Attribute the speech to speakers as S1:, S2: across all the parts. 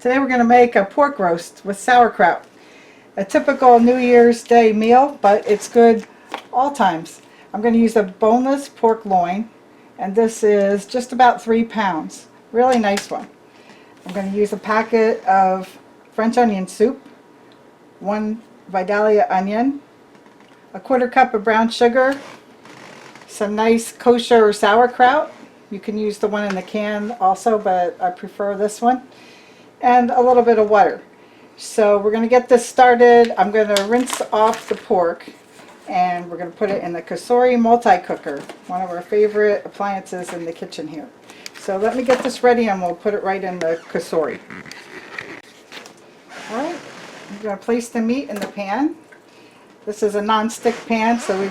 S1: Today we're going to make a pork roast with sauerkraut. A typical New Year's Day meal, but it's good all times. I'm going to use a boneless pork loin, and this is just about 3 pounds. Really nice one. I'm going to use a packet of French onion soup, 1 Vidalia onion, a 1/4 cup of brown sugar, some nice kosher sauerkraut. You can use the one in the can also, but I prefer this one, and a little bit of water. So we're going to get this started. I'm going to rinse off the pork, and we're going to put it in the Cosori multicooker, one of our favorite appliances in the kitchen here. So let me get this ready and we'll put it right in the Cosori. Alright, I'm going to place the meat in the pan. This is a non-stick pan, so we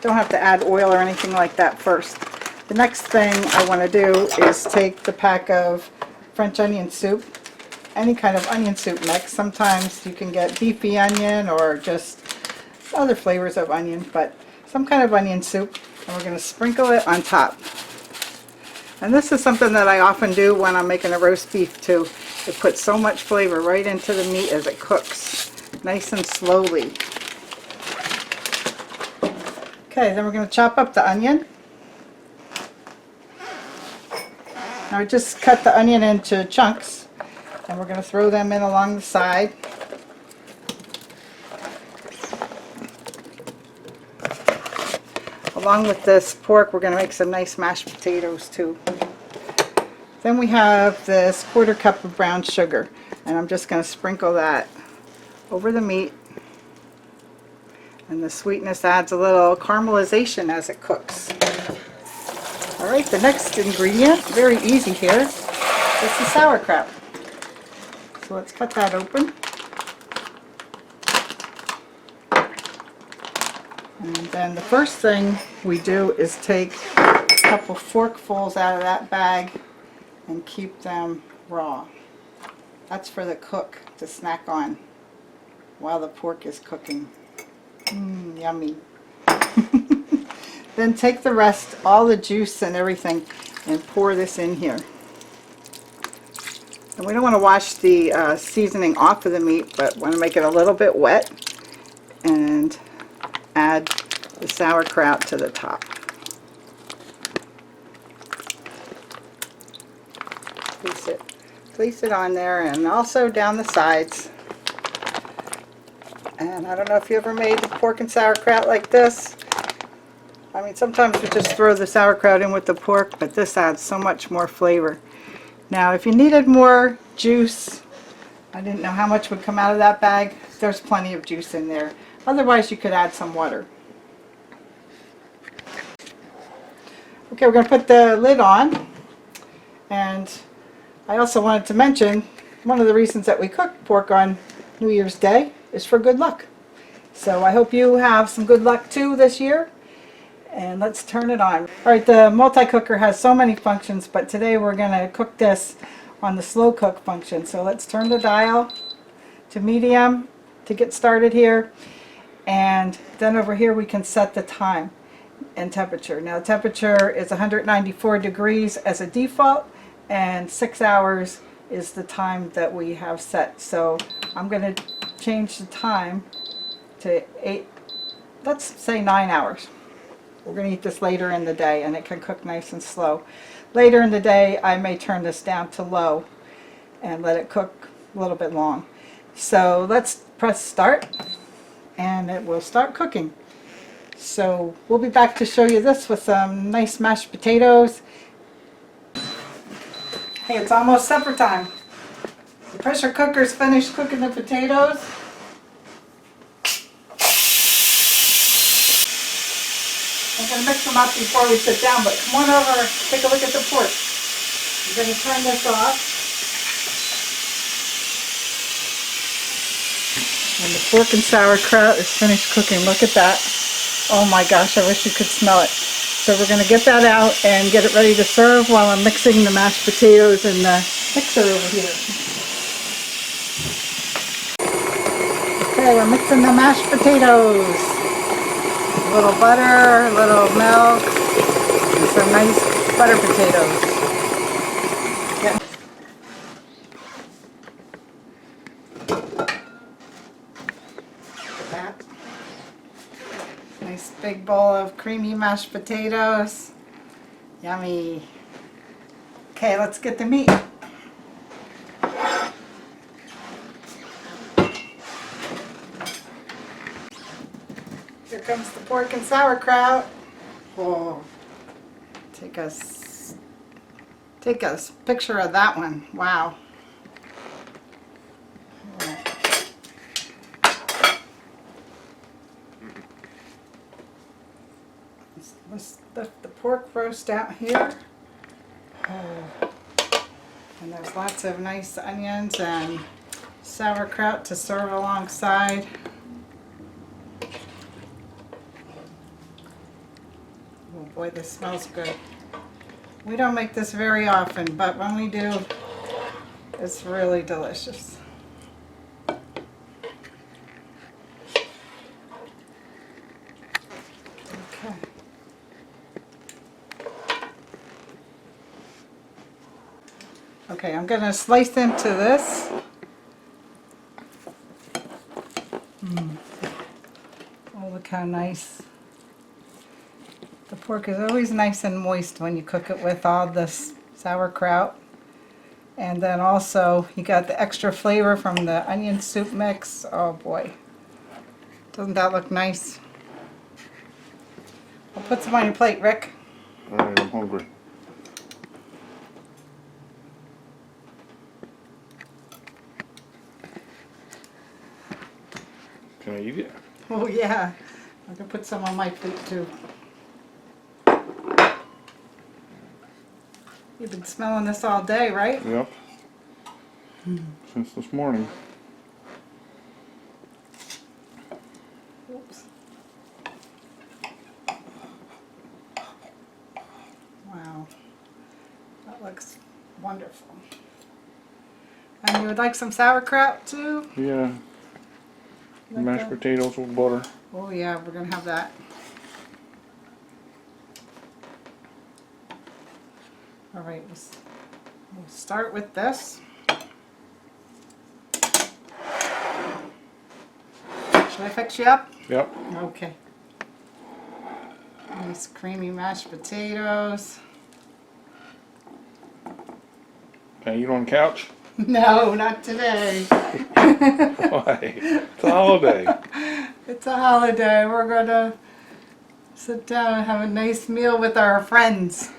S1: don't have to add oil or anything like that first. The next thing I want to do is take the pack of French onion soup, any kind of onion soup mix. Sometimes you can get beefy onion or just other flavors of onion, but some kind of onion soup, and we're going to sprinkle it on top. And this is something that I often do when I'm making a roast beef too. It puts so much flavor right into the meat as it cooks, nice and slowly. Okay, then we're going to chop up the onion. Now I just cut the onion into chunks, and we're going to throw them in along the side. Along with this pork, we're going to make some nice mashed potatoes too. Then we have this 1/4 cup of brown sugar, and I'm just going to sprinkle that over the meat. And the sweetness adds a little caramelization as it cooks. Alright, the next ingredient, very easy here, is the sauerkraut. So let's cut that open. And then the first thing we do is take a couple forkfuls out of that bag and keep them raw. That's for the cook to snack on while the pork is cooking. Yummy. Then take the rest, all the juice and everything, and pour this in here. And we don't want to wash the seasoning off of the meat, but want to make it a little bit wet, and add the sauerkraut to the top. Place it on there, and also down the sides. And I don't know if you ever made pork and sauerkraut like this. I mean, sometimes we just throw the sauerkraut in with the pork, but this adds so much more flavor. Now, if you needed more juice, I didn't know how much would come out of that bag. There's plenty of juice in there. Otherwise, you could add some water. Okay, we're going to put the lid on. And I also wanted to mention, one of the reasons that we cook pork on New Year's Day is for good luck. So I hope you have some good luck too this year. And let's turn it on. Alright, the multi-cooker has so many functions, but today we're going to cook this on the slow cook function. So let's turn the dial to medium to get started here. And then over here we can set the time and temperature. Now the temperature is 194 degrees as a default, and 6 hours is the time that we have set. So I'm going to change the time to 8, let's say 9 hours. We're going to eat this later in the day, and it can cook nice and slow. Later in the day, I may turn this down to low and let it cook a little bit long. So let's press start, and it will start cooking. So we'll be back to show you this with some nice mashed potatoes. Hey, it's almost supper time. The pressure cooker's finished cooking the potatoes. I'm going to mix them up before we sit down, but come on over and take a look at the pork. I'm going to turn this off. And the pork and sauerkraut is finished cooking. Look at that. Oh my gosh, I wish you could smell it. So we're going to get that out and get it ready to serve while I'm mixing the mashed potatoes in the mixer over here. Okay, we're mixing the mashed potatoes. A little butter, a little milk, and some nice butter potatoes. big bowl of creamy mashed potatoes. Yummy. Okay, let's get the meat. Here comes the pork and sauerkraut. Oh, take a picture of that one. Wow. Let's lift the pork roast out here. Oh. And there's lots of nice onions and sauerkraut to serve alongside. Oh boy, this smells good. We don't make this very often, but when we do, it's really delicious. Okay. Okay, I'm going to slice into this. Oh, look how nice. The pork is always nice and moist when you cook it with all this sauerkraut. And then also you got the extra flavor from the onion soup mix. Oh boy. Doesn't that look nice? I'll put some on your plate, Rick.
S2: Alright, I'm hungry. Can I eat it?
S1: Oh yeah. I'm going to put some on my plate too. You've been smelling this all day, right?
S2: Yep. Since this morning.
S1: Oops. Wow. That looks wonderful. And you would like some sauerkraut too?
S2: Yeah.
S1: Like
S2: Mashed
S1: that?
S2: potatoes with butter.
S1: Oh yeah, we're going to have that. All right, we'll start with this. Should I fix you up?
S2: Yep.
S1: Okay. Nice creamy mashed potatoes.
S2: Can I eat on the couch?
S1: No, not today.
S2: Why? It's a holiday.
S1: It's a holiday. We're going to sit down and have a nice meal with our friends.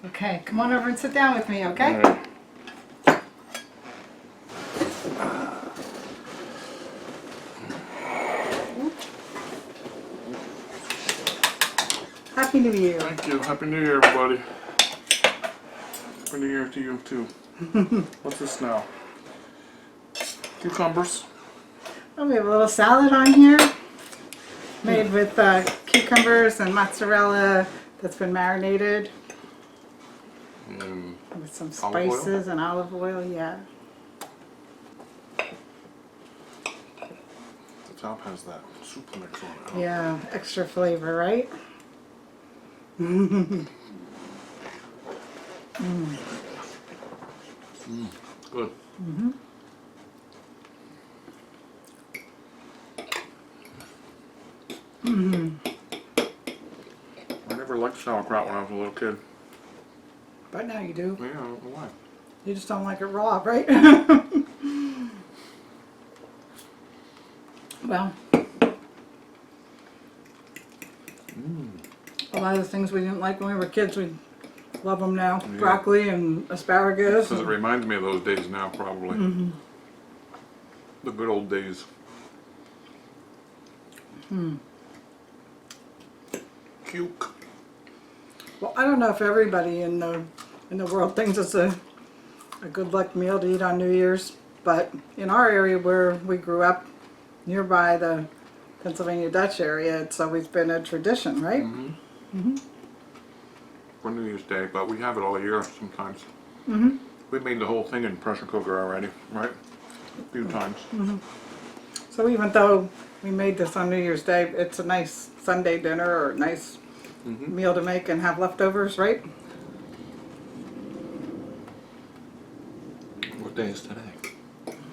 S1: Okay, come on over and sit down with me, okay?
S2: Alright.
S1: Happy New Year.
S2: Thank you. Happy New Year, everybody. Happy New Year to you, too. What's this now? Cucumbers.
S1: Oh, we have a little salad on here made with cucumbers and mozzarella that's been marinated
S2: And
S1: with some
S2: olive oil?
S1: spices and olive oil, yeah.
S2: the top has that soup mix on it.
S1: Yeah, extra flavor, right?
S2: Good. I never liked sauerkraut when I was a little kid.
S1: But now you do.
S2: Yeah, I don't know why.
S1: You just don't like it raw, right? Well, a lot of the things we didn't like when we were kids, we love them now.
S2: Yeah.
S1: Broccoli and asparagus.
S2: Because it reminds me of those days now, probably. The good old days. Cuke.
S1: Well, I don't know if everybody in the world thinks it's a good luck meal to eat on New Year's, but in our area where we grew up, nearby the Pennsylvania Dutch area, it's always been a tradition, right?
S2: For New Year's Day, but we have it all year sometimes. We made the whole thing in pressure cooker already, right? A few times.
S1: So even though we made this on New Year's Day, it's a nice Sunday dinner or a nice meal to make and have leftovers, right?
S2: What day is today?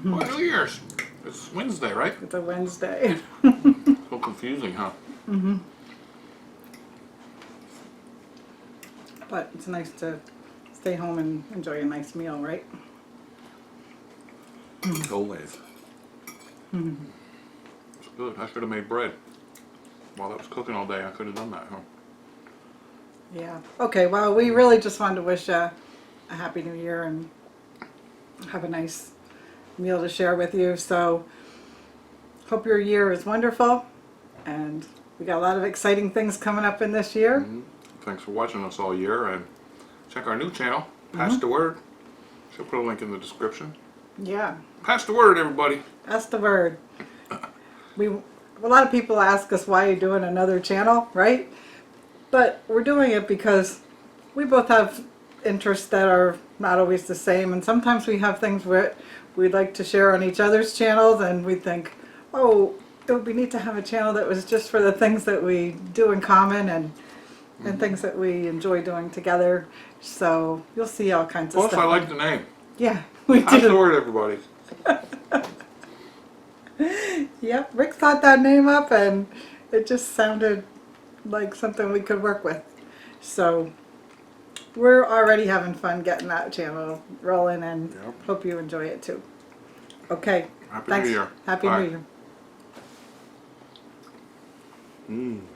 S2: Oh, New Year's! It's Wednesday, right?
S1: It's a Wednesday.
S2: So confusing, huh?
S1: But it's nice to stay home and enjoy a nice meal, right?
S2: Always. It's good. I should have made bread. While I was cooking all day, I could have done that, huh?
S1: Yeah. Okay, well, we really just wanted to wish a Happy New Year and have a nice meal to share with you. So, hope your year is wonderful. And we got a lot of exciting things coming up in this year.
S2: Thanks for watching us all year, and check our new channel, Pass the Word. She'll put a link in the description.
S1: Yeah.
S2: Pass the word, everybody.
S1: That's the word. A lot of people ask us why you're doing another channel, right? But we're doing it because we both have interests that are not always the same, and sometimes we have things where we'd like to share on each other's channels, and we think, oh, it would be neat to have a channel that was just for the things that we do in common and things that we enjoy doing together. So you'll see all kinds of
S2: Plus,
S1: stuff.
S2: I like the name.
S1: Yeah, we
S2: Pass the
S1: do.
S2: word, everybody.
S1: Yep, Rick thought that name up, and it just sounded like something we could work with. So we're already having fun getting that channel rolling, and
S2: Yep.
S1: hope you enjoy it too. Okay.
S2: Happy
S1: Thanks.
S2: New Year.
S1: Happy
S2: Bye.
S1: New Year.